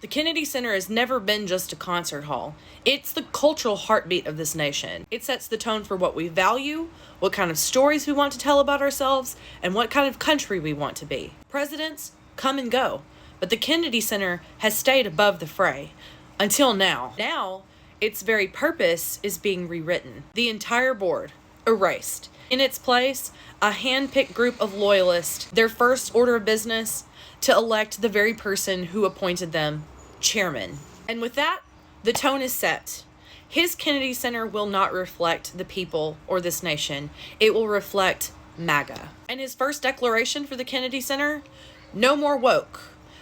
The Kennedy Center has never been just a concert hall. It's the cultural heartbeat of this nation. It sets the tone for what we value, what kind of stories we want to tell about ourselves, and what kind of country we want to be. Presidents come and go, but the Kennedy Center has stayed above the fray. Until now. Now, its very purpose is being rewritten. The entire board, erased. In its place, a hand-picked group of loyalists, their first order of business, to elect the very person who appointed them chairman. And with that, the tone is set. His Kennedy Center will not reflect the people or this nation. It will reflect MAGA. And his first declaration for the Kennedy Center, no more woke.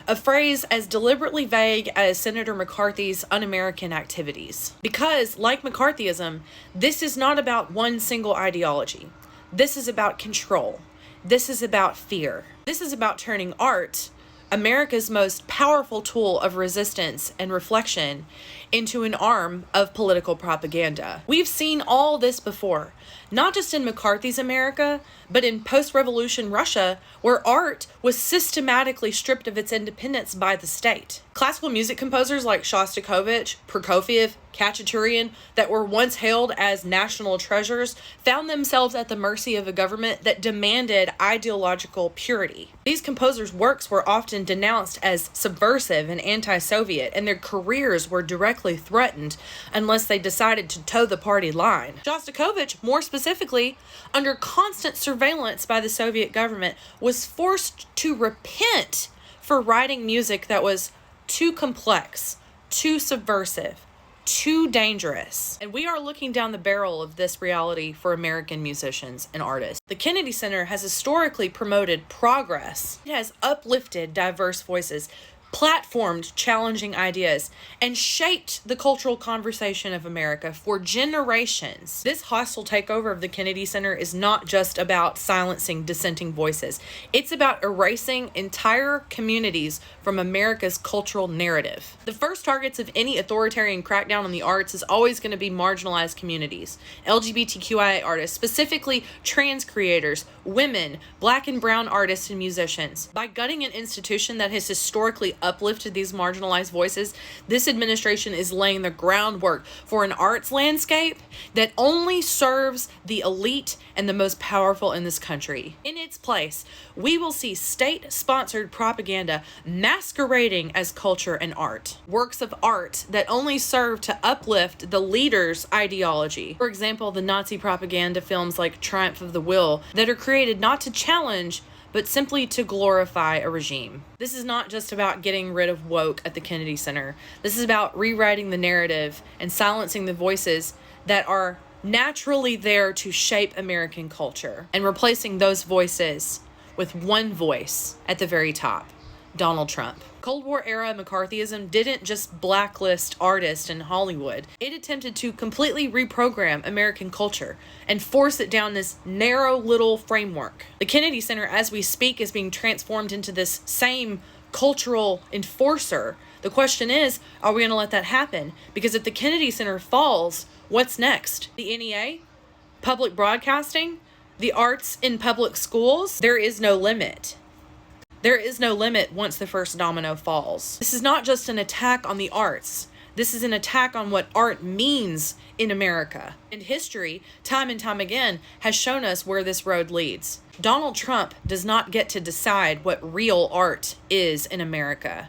A phrase as deliberately vague as Senator McCarthy's un-American activities. Because, like McCarthyism, this is not about one single ideology. This is about control. This is about fear. This is about turning art, America's most powerful tool of resistance and reflection, into an arm of political propaganda. We've seen all this before, not just in McCarthy's America, but in post-revolution Russia, where art was systematically stripped of its independence by the state. Classical music composers like Shostakovich, Prokofiev, Khachaturian, that were once hailed as national treasures, found themselves at the mercy of a government that demanded ideological purity. These composers' works were often denounced as subversive and anti-Soviet, and their careers were directly threatened unless they decided to toe the party line. Shostakovich, more specifically, under constant surveillance by the Soviet government, was forced to repent for writing music that was too complex, too subversive, too dangerous. And we are looking down the barrel of this reality for American musicians and artists. The Kennedy Center has historically promoted progress. It has uplifted diverse voices, platformed challenging ideas, and shaped the cultural conversation of America for generations. This hostile takeover of the Kennedy Center is not just about silencing dissenting voices. It's about erasing entire communities from America's cultural narrative. The first targets of any authoritarian crackdown on the arts is always going to be marginalized communities, LGBTQIA artists, specifically trans creators, women, black and brown artists and musicians. By gutting an institution that has historically uplifted these marginalized voices, this administration is laying the groundwork for an arts landscape that only serves the elite and the most powerful in this country. In its place, we will see state-sponsored propaganda masquerading as culture and art. Works of art that only serve to uplift the leader's ideology. For example, the Nazi propaganda films like Triumph of the Will that are created not to challenge but simply to glorify a regime. This is not just about getting rid of woke at the Kennedy Center. This is about rewriting the narrative and silencing the voices that are naturally there to shape American culture, and replacing those voices with one voice at the very top, Donald Trump. Cold War era McCarthyism didn't just blacklist artists in Hollywood. It attempted to completely reprogram American culture and force it down this narrow little framework. The Kennedy Center, as we speak, is being transformed into this same cultural enforcer. The question is, are we going to let that happen? Because if the Kennedy Center falls, what's next? The NEA? Public broadcasting? The arts in public schools? There is no limit. There is no limit once the first domino falls. This is not just an attack on the arts. This is an attack on what art means in America. And history, time and time again, has shown us where this road leads. Donald Trump does not get to decide what real art is in America.